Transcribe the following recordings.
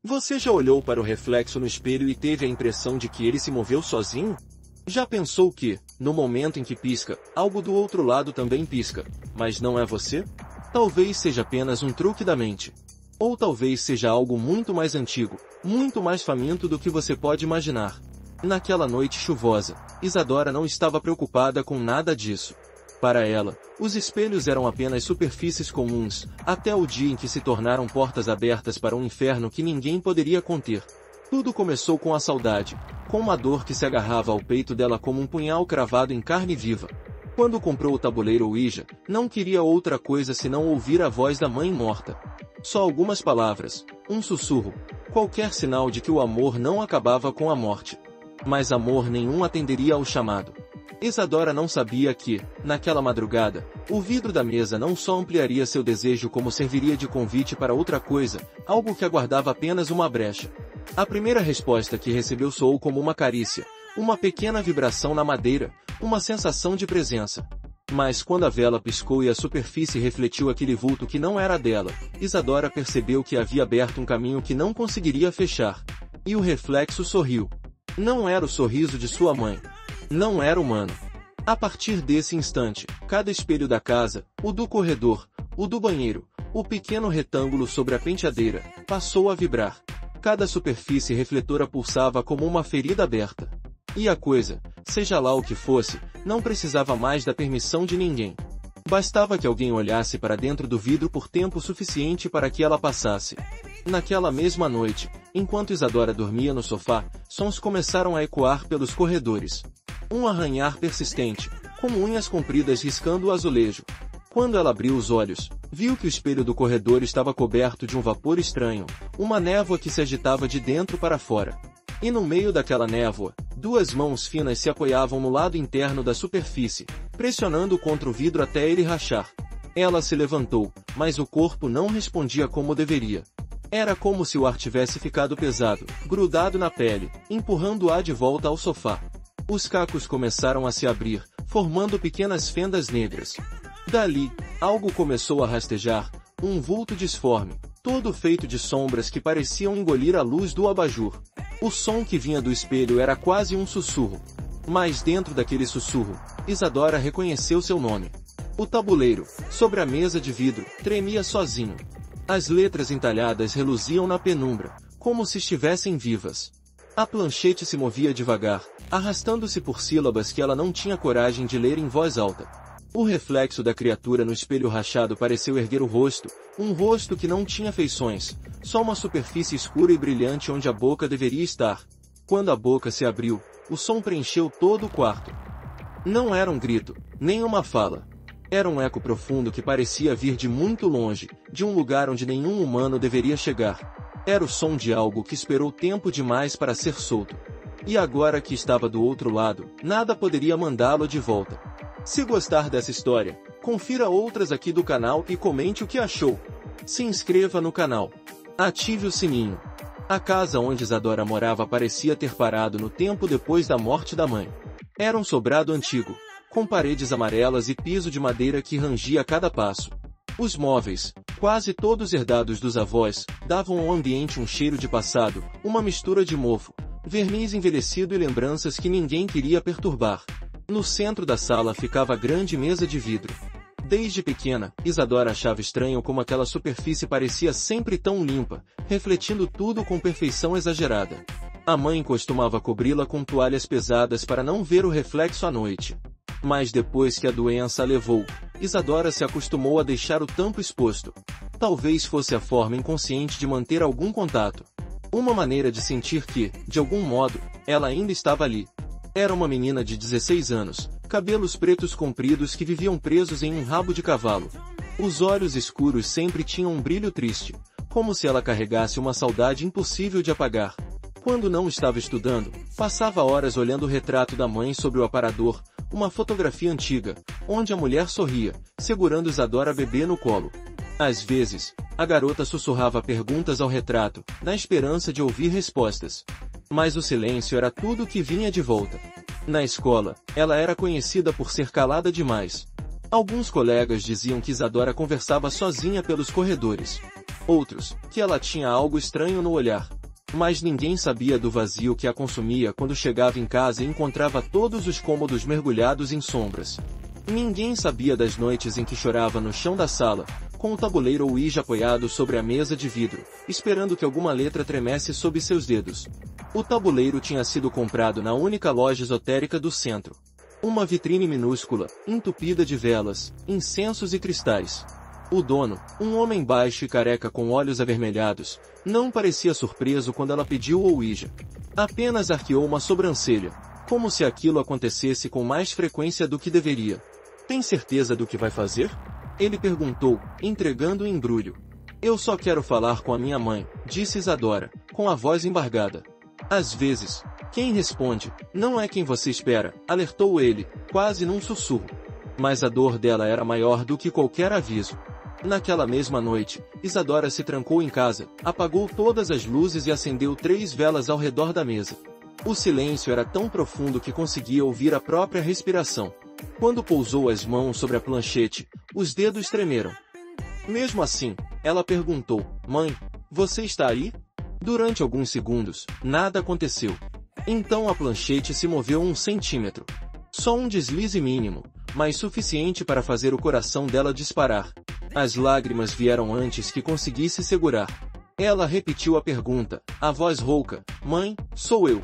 Você já olhou para o reflexo no espelho e teve a impressão de que ele se moveu sozinho? Já pensou que, no momento em que pisca, algo do outro lado também pisca, mas não é você? Talvez seja apenas um truque da mente. Ou talvez seja algo muito mais antigo, muito mais faminto do que você pode imaginar. Naquela noite chuvosa, Isadora não estava preocupada com nada disso. Para ela, os espelhos eram apenas superfícies comuns, até o dia em que se tornaram portas abertas para um inferno que ninguém poderia conter. Tudo começou com a saudade, com uma dor que se agarrava ao peito dela como um punhal cravado em carne viva. Quando comprou o tabuleiro Ouija, não queria outra coisa senão ouvir a voz da mãe morta. Só algumas palavras, um sussurro, qualquer sinal de que o amor não acabava com a morte. Mas amor nenhum atenderia ao chamado. Isadora não sabia que, naquela madrugada, o vidro da mesa não só ampliaria seu desejo como serviria de convite para outra coisa, algo que aguardava apenas uma brecha. A primeira resposta que recebeu soou como uma carícia, uma pequena vibração na madeira, uma sensação de presença. Mas quando a vela piscou e a superfície refletiu aquele vulto que não era dela, Isadora percebeu que havia aberto um caminho que não conseguiria fechar. E o reflexo sorriu. Não era o sorriso de sua mãe. Não era humano. A partir desse instante, cada espelho da casa, o do corredor, o do banheiro, o pequeno retângulo sobre a penteadeira, passou a vibrar. Cada superfície refletora pulsava como uma ferida aberta. E a coisa, seja lá o que fosse, não precisava mais da permissão de ninguém. Bastava que alguém olhasse para dentro do vidro por tempo suficiente para que ela passasse. Naquela mesma noite, enquanto Isadora dormia no sofá, sons começaram a ecoar pelos corredores. Um arranhar persistente, como unhas compridas riscando o azulejo. Quando ela abriu os olhos, viu que o espelho do corredor estava coberto de um vapor estranho, uma névoa que se agitava de dentro para fora. E no meio daquela névoa, duas mãos finas se apoiavam no lado interno da superfície, pressionando contra o vidro até ele rachar. Ela se levantou, mas o corpo não respondia como deveria. Era como se o ar tivesse ficado pesado, grudado na pele, empurrando-a de volta ao sofá. Os cacos começaram a se abrir, formando pequenas fendas negras. Dali, algo começou a rastejar, um vulto disforme, todo feito de sombras que pareciam engolir a luz do abajur. O som que vinha do espelho era quase um sussurro. Mas dentro daquele sussurro, Isadora reconheceu seu nome. O tabuleiro, sobre a mesa de vidro, tremia sozinho. As letras entalhadas reluziam na penumbra, como se estivessem vivas. A planchete se movia devagar, arrastando-se por sílabas que ela não tinha coragem de ler em voz alta. O reflexo da criatura no espelho rachado pareceu erguer o rosto, um rosto que não tinha feições, só uma superfície escura e brilhante onde a boca deveria estar. Quando a boca se abriu, o som preencheu todo o quarto. Não era um grito, nem uma fala. Era um eco profundo que parecia vir de muito longe, de um lugar onde nenhum humano deveria chegar. Era o som de algo que esperou tempo demais para ser solto. E agora que estava do outro lado, nada poderia mandá-lo de volta. Se gostar dessa história, confira outras aqui do canal e comente o que achou. Se inscreva no canal. Ative o sininho. A casa onde Isadora morava parecia ter parado no tempo depois da morte da mãe. Era um sobrado antigo, com paredes amarelas e piso de madeira que rangia a cada passo. Os móveis, quase todos herdados dos avós, davam ao ambiente um cheiro de passado, uma mistura de mofo, verniz envelhecido e lembranças que ninguém queria perturbar. No centro da sala ficava a grande mesa de vidro. Desde pequena, Isadora achava estranho como aquela superfície parecia sempre tão limpa, refletindo tudo com perfeição exagerada. A mãe costumava cobri-la com toalhas pesadas para não ver o reflexo à noite. Mas depois que a doença a levou, Isadora se acostumou a deixar o tampo exposto. Talvez fosse a forma inconsciente de manter algum contato. Uma maneira de sentir que, de algum modo, ela ainda estava ali. Era uma menina de 16 anos, cabelos pretos compridos que viviam presos em um rabo de cavalo. Os olhos escuros sempre tinham um brilho triste, como se ela carregasse uma saudade impossível de apagar. Quando não estava estudando, passava horas olhando o retrato da mãe sobre o aparador, uma fotografia antiga, onde a mulher sorria, segurando Isadora bebê no colo. Às vezes, a garota sussurrava perguntas ao retrato, na esperança de ouvir respostas. Mas o silêncio era tudo que vinha de volta. Na escola, ela era conhecida por ser calada demais. Alguns colegas diziam que Isadora conversava sozinha pelos corredores. Outros, que ela tinha algo estranho no olhar. Mas ninguém sabia do vazio que a consumia quando chegava em casa e encontrava todos os cômodos mergulhados em sombras. Ninguém sabia das noites em que chorava no chão da sala, com o tabuleiro Ouija apoiado sobre a mesa de vidro, esperando que alguma letra tremesse sob seus dedos. O tabuleiro tinha sido comprado na única loja esotérica do centro. Uma vitrine minúscula, entupida de velas, incensos e cristais. O dono, um homem baixo e careca com olhos avermelhados, não parecia surpreso quando ela pediu o Ouija. Apenas arqueou uma sobrancelha, como se aquilo acontecesse com mais frequência do que deveria. Tem certeza do que vai fazer? Ele perguntou, entregando o embrulho. Eu só quero falar com a minha mãe, disse Isadora, com a voz embargada. Às vezes, quem responde, não é quem você espera, alertou ele, quase num sussurro. Mas a dor dela era maior do que qualquer aviso. Naquela mesma noite, Isadora se trancou em casa, apagou todas as luzes e acendeu 3 velas ao redor da mesa. O silêncio era tão profundo que conseguia ouvir a própria respiração. Quando pousou as mãos sobre a planchete, os dedos tremeram. Mesmo assim, ela perguntou, Mãe, você está aí? Durante alguns segundos, nada aconteceu. Então a planchete se moveu 1 centímetro. Só um deslize mínimo, mas suficiente para fazer o coração dela disparar. As lágrimas vieram antes que conseguisse segurar. Ela repetiu a pergunta, a voz rouca, Mãe, sou eu.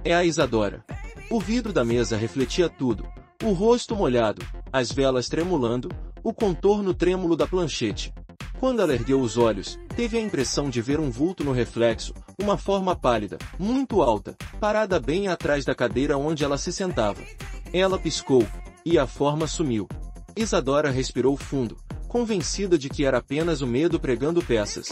É a Isadora. O vidro da mesa refletia tudo. O rosto molhado, as velas tremulando, o contorno trêmulo da planchete. Quando ela ergueu os olhos, teve a impressão de ver um vulto no reflexo, uma forma pálida, muito alta, parada bem atrás da cadeira onde ela se sentava. Ela piscou, e a forma sumiu. Isadora respirou fundo, convencida de que era apenas o medo pregando peças.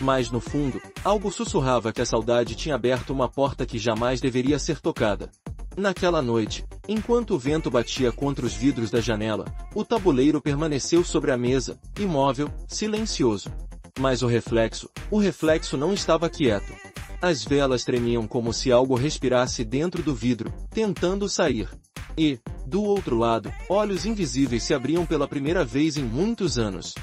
Mas no fundo, algo sussurrava que a saudade tinha aberto uma porta que jamais deveria ser tocada. Naquela noite, enquanto o vento batia contra os vidros da janela, o tabuleiro permaneceu sobre a mesa, imóvel, silencioso. Mas o reflexo não estava quieto. As velas tremiam como se algo respirasse dentro do vidro, tentando sair. E, do outro lado, olhos invisíveis se abriam pela primeira vez em muitos anos.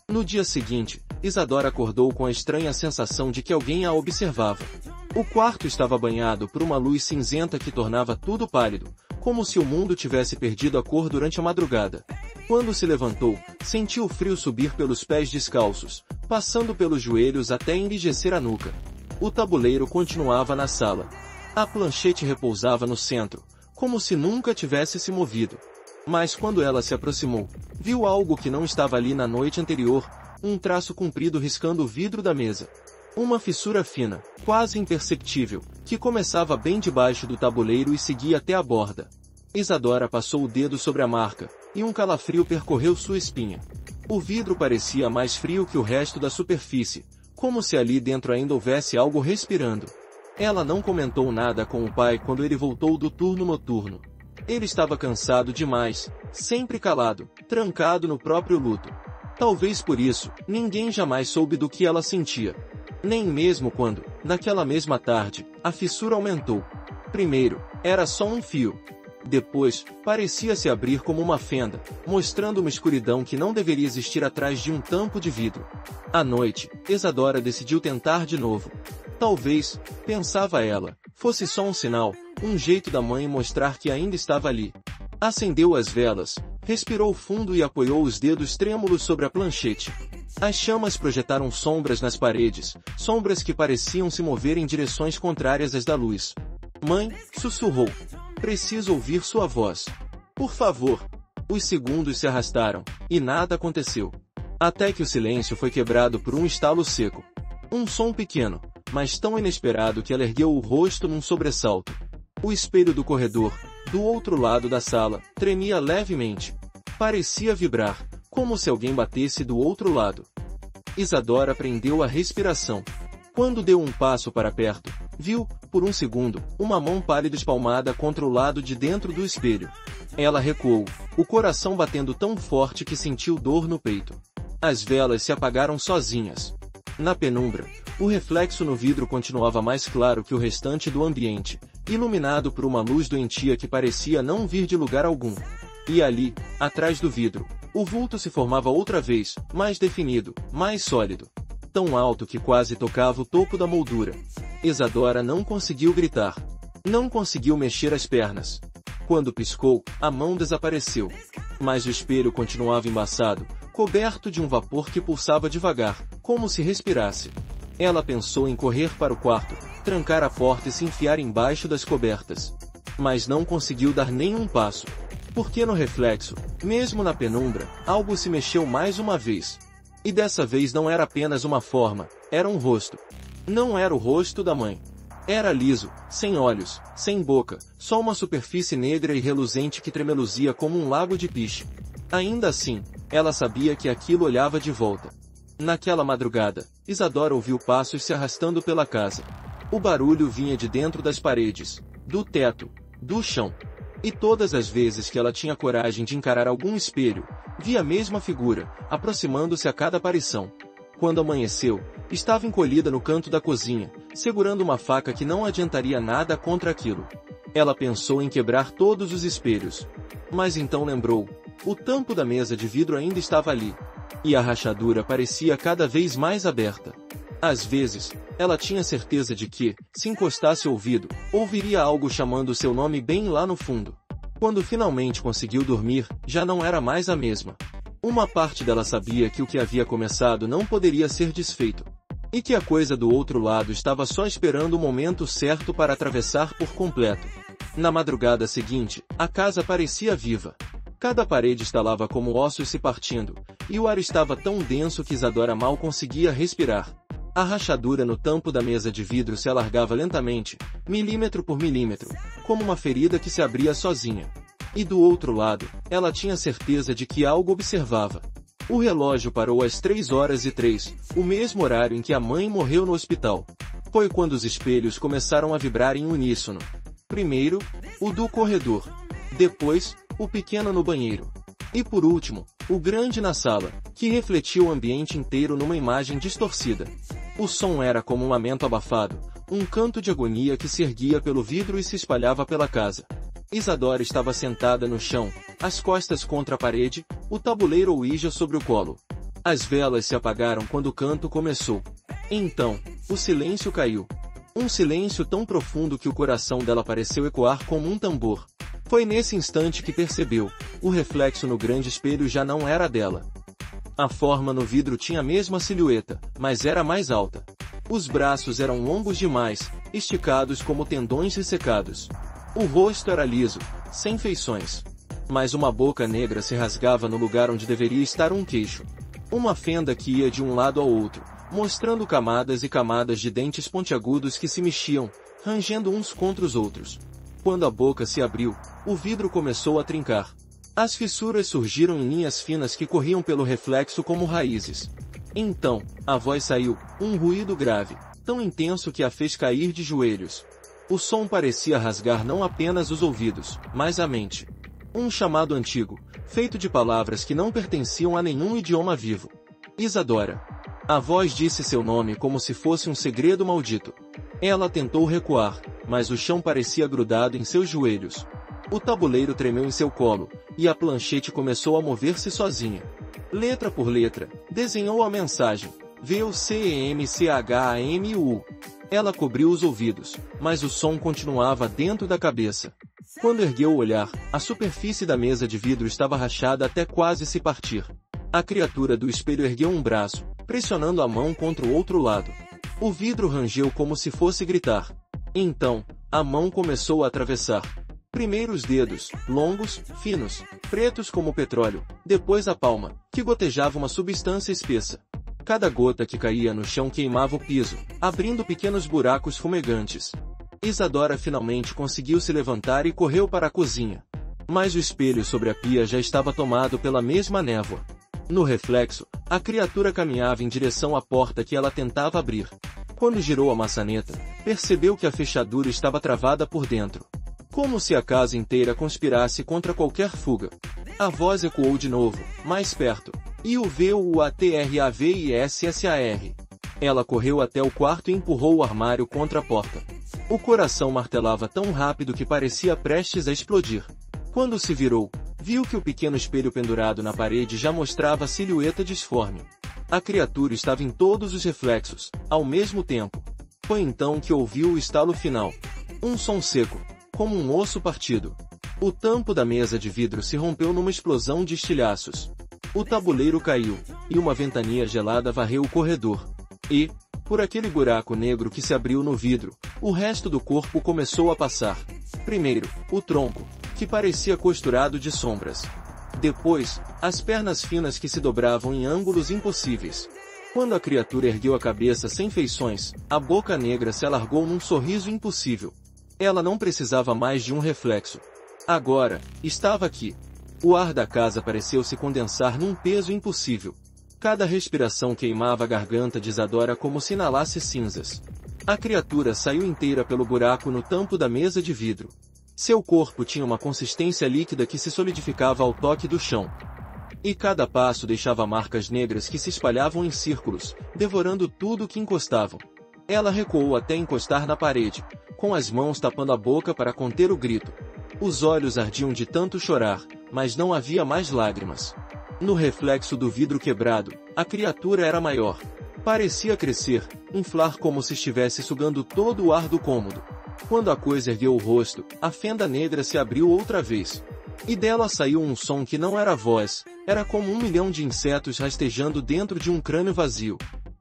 No dia seguinte, Isadora acordou com a estranha sensação de que alguém a observava. O quarto estava banhado por uma luz cinzenta que tornava tudo pálido, como se o mundo tivesse perdido a cor durante a madrugada. Quando se levantou, sentiu o frio subir pelos pés descalços, passando pelos joelhos até enrijecer a nuca. O tabuleiro continuava na sala. A planchete repousava no centro, como se nunca tivesse se movido. Mas quando ela se aproximou, viu algo que não estava ali na noite anterior, um traço comprido riscando o vidro da mesa. Uma fissura fina, quase imperceptível, que começava bem debaixo do tabuleiro e seguia até a borda. Isadora passou o dedo sobre a marca, e um calafrio percorreu sua espinha. O vidro parecia mais frio que o resto da superfície, como se ali dentro ainda houvesse algo respirando. Ela não comentou nada com o pai quando ele voltou do turno noturno. Ele estava cansado demais, sempre calado, trancado no próprio luto. Talvez por isso, ninguém jamais soube do que ela sentia. Nem mesmo quando, naquela mesma tarde, a fissura aumentou. Primeiro, era só um fio. Depois, parecia se abrir como uma fenda, mostrando uma escuridão que não deveria existir atrás de um tampo de vidro. À noite, Isadora decidiu tentar de novo. Talvez, pensava ela, fosse só um sinal, um jeito da mãe mostrar que ainda estava ali. Acendeu as velas, respirou fundo e apoiou os dedos trêmulos sobre a planchete. As chamas projetaram sombras nas paredes, sombras que pareciam se mover em direções contrárias às da luz. Mãe, sussurrou. Preciso ouvir sua voz. Por favor. Os segundos se arrastaram, e nada aconteceu. Até que o silêncio foi quebrado por um estalo seco. Um som pequeno, mas tão inesperado que ela ergueu o rosto num sobressalto. O espelho do corredor, do outro lado da sala, tremia levemente. Parecia vibrar, como se alguém batesse do outro lado. Isadora prendeu a respiração. Quando deu um passo para perto, viu, por um segundo, uma mão pálida espalmada contra o lado de dentro do espelho. Ela recuou, o coração batendo tão forte que sentiu dor no peito. As velas se apagaram sozinhas. Na penumbra, o reflexo no vidro continuava mais claro que o restante do ambiente, iluminado por uma luz doentia que parecia não vir de lugar algum. E ali, atrás do vidro, o vulto se formava outra vez, mais definido, mais sólido. Tão alto que quase tocava o topo da moldura. Isadora não conseguiu gritar. Não conseguiu mexer as pernas. Quando piscou, a mão desapareceu. Mas o espelho continuava embaçado, coberto de um vapor que pulsava devagar, como se respirasse. Ela pensou em correr para o quarto, trancar a porta e se enfiar embaixo das cobertas. Mas não conseguiu dar nenhum passo. Porque no reflexo, mesmo na penumbra, algo se mexeu mais uma vez. E dessa vez não era apenas uma forma, era um rosto. Não era o rosto da mãe. Era liso, sem olhos, sem boca, só uma superfície negra e reluzente que tremeluzia como um lago de piche. Ainda assim, ela sabia que aquilo olhava de volta. Naquela madrugada, Isadora ouviu passos se arrastando pela casa. O barulho vinha de dentro das paredes, do teto, do chão. E todas as vezes que ela tinha coragem de encarar algum espelho, via a mesma figura, aproximando-se a cada aparição. Quando amanheceu, estava encolhida no canto da cozinha, segurando uma faca que não adiantaria nada contra aquilo. Ela pensou em quebrar todos os espelhos. Mas então lembrou, o tampo da mesa de vidro ainda estava ali. E a rachadura parecia cada vez mais aberta. Às vezes, ela tinha certeza de que, se encostasse o ouvido, ouviria algo chamando seu nome bem lá no fundo. Quando finalmente conseguiu dormir, já não era mais a mesma. Uma parte dela sabia que o que havia começado não poderia ser desfeito. E que a coisa do outro lado estava só esperando o momento certo para atravessar por completo. Na madrugada seguinte, a casa parecia viva. Cada parede estalava como ossos se partindo, e o ar estava tão denso que Isadora mal conseguia respirar. A rachadura no tampo da mesa de vidro se alargava lentamente, milímetro por milímetro, como uma ferida que se abria sozinha. E do outro lado, ela tinha certeza de que algo observava. O relógio parou às 3h03, o mesmo horário em que a mãe morreu no hospital. Foi quando os espelhos começaram a vibrar em uníssono. Primeiro, o do corredor. Depois, o pequeno no banheiro. E por último, o grande na sala, que refletia o ambiente inteiro numa imagem distorcida. O som era como um lamento abafado, um canto de agonia que se erguia pelo vidro e se espalhava pela casa. Isadora estava sentada no chão, as costas contra a parede, o tabuleiro Ouija sobre o colo. As velas se apagaram quando o canto começou. Então, o silêncio caiu. Um silêncio tão profundo que o coração dela pareceu ecoar como um tambor. Foi nesse instante que percebeu, o reflexo no grande espelho já não era dela. A forma no vidro tinha a mesma silhueta, mas era mais alta. Os braços eram longos demais, esticados como tendões ressecados. O rosto era liso, sem feições. Mas uma boca negra se rasgava no lugar onde deveria estar um queixo. Uma fenda que ia de um lado ao outro, mostrando camadas e camadas de dentes pontiagudos que se mexiam, rangendo uns contra os outros. Quando a boca se abriu, o vidro começou a trincar. As fissuras surgiram em linhas finas que corriam pelo reflexo como raízes. Então, a voz saiu, um ruído grave, tão intenso que a fez cair de joelhos. O som parecia rasgar não apenas os ouvidos, mas a mente. Um chamado antigo, feito de palavras que não pertenciam a nenhum idioma vivo. Isadora. A voz disse seu nome como se fosse um segredo maldito. Ela tentou recuar, mas o chão parecia grudado em seus joelhos. O tabuleiro tremeu em seu colo, e a planchete começou a mover-se sozinha. Letra por letra, desenhou a mensagem. VUCEMCHAMU. Ela cobriu os ouvidos, mas o som continuava dentro da cabeça. Quando ergueu o olhar, a superfície da mesa de vidro estava rachada até quase se partir. A criatura do espelho ergueu um braço, pressionando a mão contra o outro lado. O vidro rangeu como se fosse gritar. Então, a mão começou a atravessar. Primeiro os dedos, longos, finos, pretos como petróleo, depois a palma, que gotejava uma substância espessa. Cada gota que caía no chão queimava o piso, abrindo pequenos buracos fumegantes. Isadora finalmente conseguiu se levantar e correu para a cozinha. Mas o espelho sobre a pia já estava tomado pela mesma névoa. No reflexo, a criatura caminhava em direção à porta que ela tentava abrir. Quando girou a maçaneta, percebeu que a fechadura estava travada por dentro. Como se a casa inteira conspirasse contra qualquer fuga. A voz ecoou de novo, mais perto. IUVUATRAVISSAR. Ela correu até o quarto e empurrou o armário contra a porta. O coração martelava tão rápido que parecia prestes a explodir. Quando se virou, viu que o pequeno espelho pendurado na parede já mostrava a silhueta disforme. A criatura estava em todos os reflexos, ao mesmo tempo. Foi então que ouviu o estalo final. Um som seco, como um osso partido. O tampo da mesa de vidro se rompeu numa explosão de estilhaços. O tabuleiro caiu, e uma ventania gelada varreu o corredor. E, por aquele buraco negro que se abriu no vidro, o resto do corpo começou a passar. Primeiro, o tronco, que parecia costurado de sombras. Depois, as pernas finas que se dobravam em ângulos impossíveis. Quando a criatura ergueu a cabeça sem feições, a boca negra se alargou num sorriso impossível. Ela não precisava mais de um reflexo. Agora, estava aqui. O ar da casa pareceu se condensar num peso impossível. Cada respiração queimava a garganta de Isadora como se inalasse cinzas. A criatura saiu inteira pelo buraco no tampo da mesa de vidro. Seu corpo tinha uma consistência líquida que se solidificava ao toque do chão. E cada passo deixava marcas negras que se espalhavam em círculos, devorando tudo que encostavam. Ela recuou até encostar na parede, com as mãos tapando a boca para conter o grito. Os olhos ardiam de tanto chorar, mas não havia mais lágrimas. No reflexo do vidro quebrado, a criatura era maior. Parecia crescer, inflar como se estivesse sugando todo o ar do cômodo. Quando a coisa ergueu o rosto, a fenda negra se abriu outra vez. E dela saiu um som que não era voz, era como 1 milhão de insetos rastejando dentro de um crânio vazio.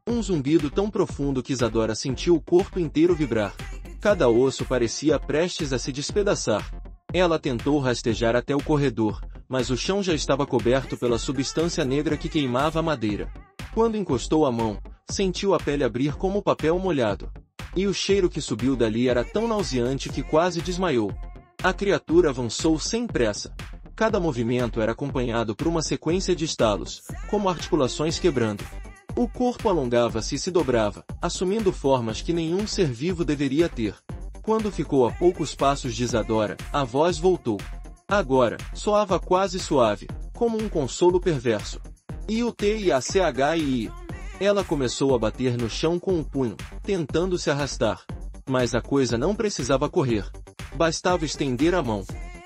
Um zumbido tão profundo que Isadora sentiu o corpo inteiro vibrar. Cada osso parecia prestes a se despedaçar. Ela tentou rastejar até o corredor, mas o chão já estava coberto pela substância negra que queimava a madeira. Quando encostou a mão, sentiu a pele abrir como papel molhado. E o cheiro que subiu dali era tão nauseante que quase desmaiou. A criatura avançou sem pressa. Cada movimento era acompanhado por uma sequência de estalos, como articulações quebrando. O corpo alongava-se e se dobrava, assumindo formas que nenhum ser vivo deveria ter. Quando ficou a poucos passos de Isadora, a voz voltou. Agora, soava quase suave, como um consolo perverso. I-U-T-I-A-C-H-I-I. Ela começou a bater no chão com o punho, tentando se arrastar. Mas a coisa não precisava correr. Bastava estender a mão.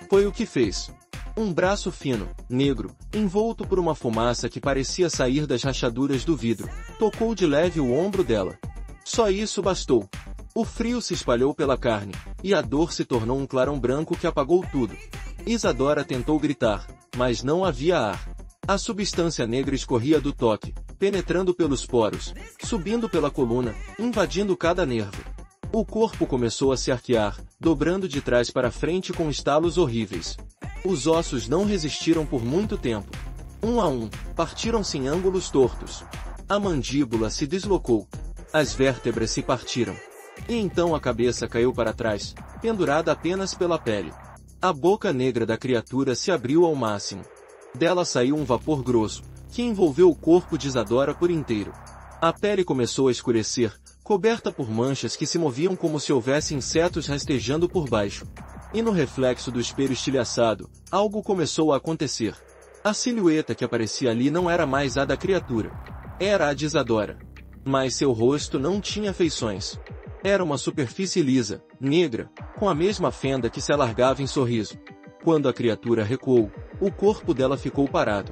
Foi o que fez. Um braço fino, negro, envolto por uma fumaça que parecia sair das rachaduras do vidro, tocou de leve o ombro dela. Só isso bastou. O frio se espalhou pela carne, e a dor se tornou um clarão branco que apagou tudo. Isadora tentou gritar, mas não havia ar. A substância negra escorria do toque, penetrando pelos poros, subindo pela coluna, invadindo cada nervo. O corpo começou a se arquear, dobrando de trás para frente com estalos horríveis. Os ossos não resistiram por muito tempo. Um a um, partiram-se em ângulos tortos. A mandíbula se deslocou. As vértebras se partiram. E então a cabeça caiu para trás, pendurada apenas pela pele. A boca negra da criatura se abriu ao máximo. Dela saiu um vapor grosso, que envolveu o corpo de Isadora por inteiro. A pele começou a escurecer, coberta por manchas que se moviam como se houvesse insetos rastejando por baixo. E no reflexo do espelho estilhaçado, algo começou a acontecer. A silhueta que aparecia ali não era mais a da criatura. Era a de Isadora. Mas seu rosto não tinha feições. Era uma superfície lisa, negra, com a mesma fenda que se alargava em sorriso. Quando a criatura recuou, o corpo dela ficou parado.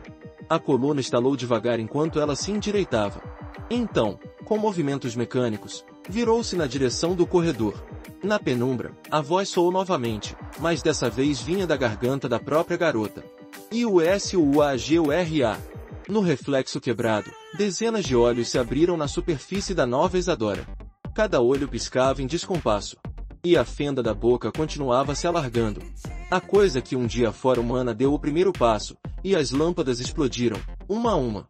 A coluna estalou devagar enquanto ela se endireitava. Então, com movimentos mecânicos, virou-se na direção do corredor. Na penumbra, a voz soou novamente, mas dessa vez vinha da garganta da própria garota. I-U-S-U-A-G-U-R-A. No reflexo quebrado, dezenas de olhos se abriram na superfície da nova Isadora. Cada olho piscava em descompasso. E a fenda da boca continuava se alargando. A coisa que um dia fora humana deu o primeiro passo, e as lâmpadas explodiram, uma a uma.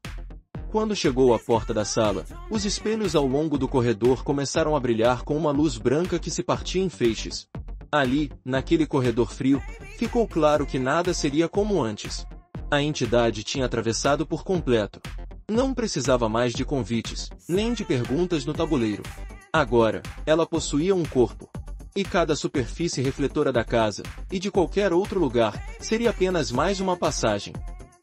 Quando chegou à porta da sala, os espelhos ao longo do corredor começaram a brilhar com uma luz branca que se partia em feixes. Ali, naquele corredor frio, ficou claro que nada seria como antes. A entidade tinha atravessado por completo. Não precisava mais de convites, nem de perguntas no tabuleiro. Agora, ela possuía um corpo. E cada superfície refletora da casa, e de qualquer outro lugar, seria apenas mais uma passagem.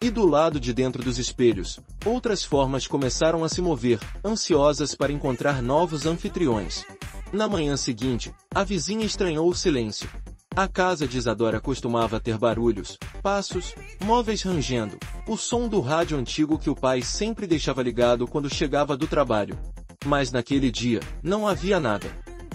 E do lado de dentro dos espelhos, outras formas começaram a se mover, ansiosas para encontrar novos anfitriões. Na manhã seguinte, a vizinha estranhou o silêncio. A casa de Isadora costumava ter barulhos, passos, móveis rangendo, o som do rádio antigo que o pai sempre deixava ligado quando chegava do trabalho. Mas naquele dia, não havia nada.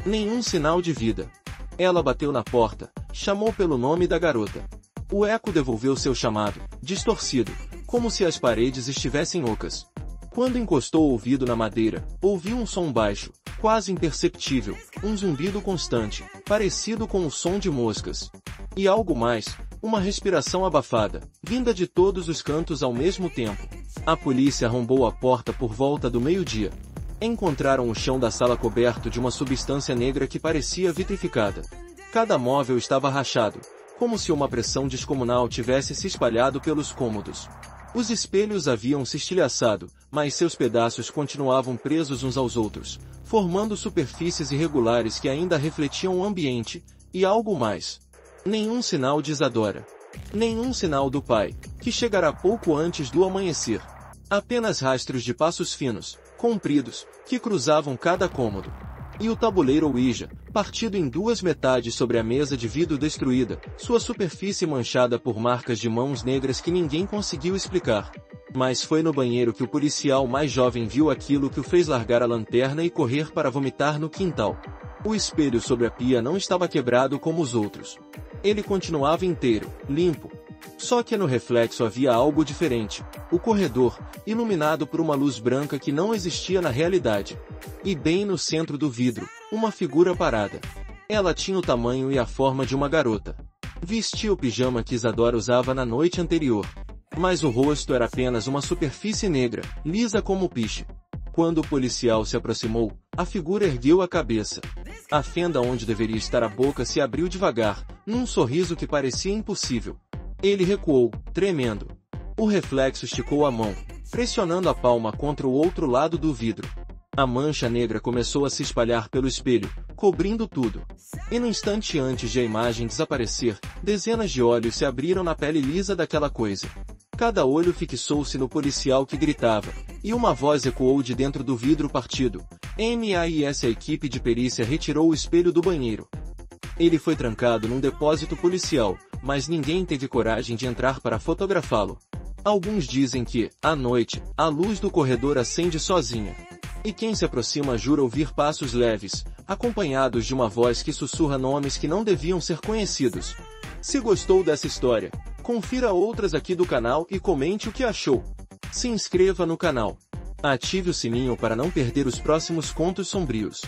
Nenhum sinal de vida. Ela bateu na porta, chamou pelo nome da garota. O eco devolveu seu chamado, distorcido, como se as paredes estivessem ocas. Quando encostou o ouvido na madeira, ouviu um som baixo, quase imperceptível, um zumbido constante, parecido com o som de moscas. E algo mais, uma respiração abafada, vinda de todos os cantos ao mesmo tempo. A polícia arrombou a porta por volta do meio-dia. Encontraram o chão da sala coberto de uma substância negra que parecia vitrificada. Cada móvel estava rachado, como se uma pressão descomunal tivesse se espalhado pelos cômodos. Os espelhos haviam se estilhaçado, mas seus pedaços continuavam presos uns aos outros, formando superfícies irregulares que ainda refletiam o ambiente, e algo mais. Nenhum sinal de Isadora. Nenhum sinal do pai, que chegará pouco antes do amanhecer. Apenas rastros de passos finos, compridos, que cruzavam cada cômodo. E o tabuleiro Ouija, partido em duas metades sobre a mesa de vidro destruída, sua superfície manchada por marcas de mãos negras que ninguém conseguiu explicar. Mas foi no banheiro que o policial mais jovem viu aquilo que o fez largar a lanterna e correr para vomitar no quintal. O espelho sobre a pia não estava quebrado como os outros. Ele continuava inteiro, limpo. Só que no reflexo havia algo diferente. O corredor, iluminado por uma luz branca que não existia na realidade. E bem no centro do vidro, uma figura parada. Ela tinha o tamanho e a forma de uma garota. Vestia o pijama que Isadora usava na noite anterior. Mas o rosto era apenas uma superfície negra, lisa como piche. Quando o policial se aproximou, a figura ergueu a cabeça. A fenda onde deveria estar a boca se abriu devagar, num sorriso que parecia impossível. Ele recuou, tremendo. O reflexo esticou a mão, pressionando a palma contra o outro lado do vidro. A mancha negra começou a se espalhar pelo espelho, cobrindo tudo. E no instante antes de a imagem desaparecer, dezenas de olhos se abriram na pele lisa daquela coisa. Cada olho fixou-se no policial que gritava, e uma voz ecoou de dentro do vidro partido. A equipe de perícia retirou o espelho do banheiro. Ele foi trancado num depósito policial, mas ninguém teve coragem de entrar para fotografá-lo. Alguns dizem que, à noite, a luz do corredor acende sozinha. E quem se aproxima jura ouvir passos leves, acompanhados de uma voz que sussurra nomes que não deviam ser conhecidos. Se gostou dessa história, confira outras aqui do canal e comente o que achou. Se inscreva no canal. Ative o sininho para não perder os próximos contos sombrios.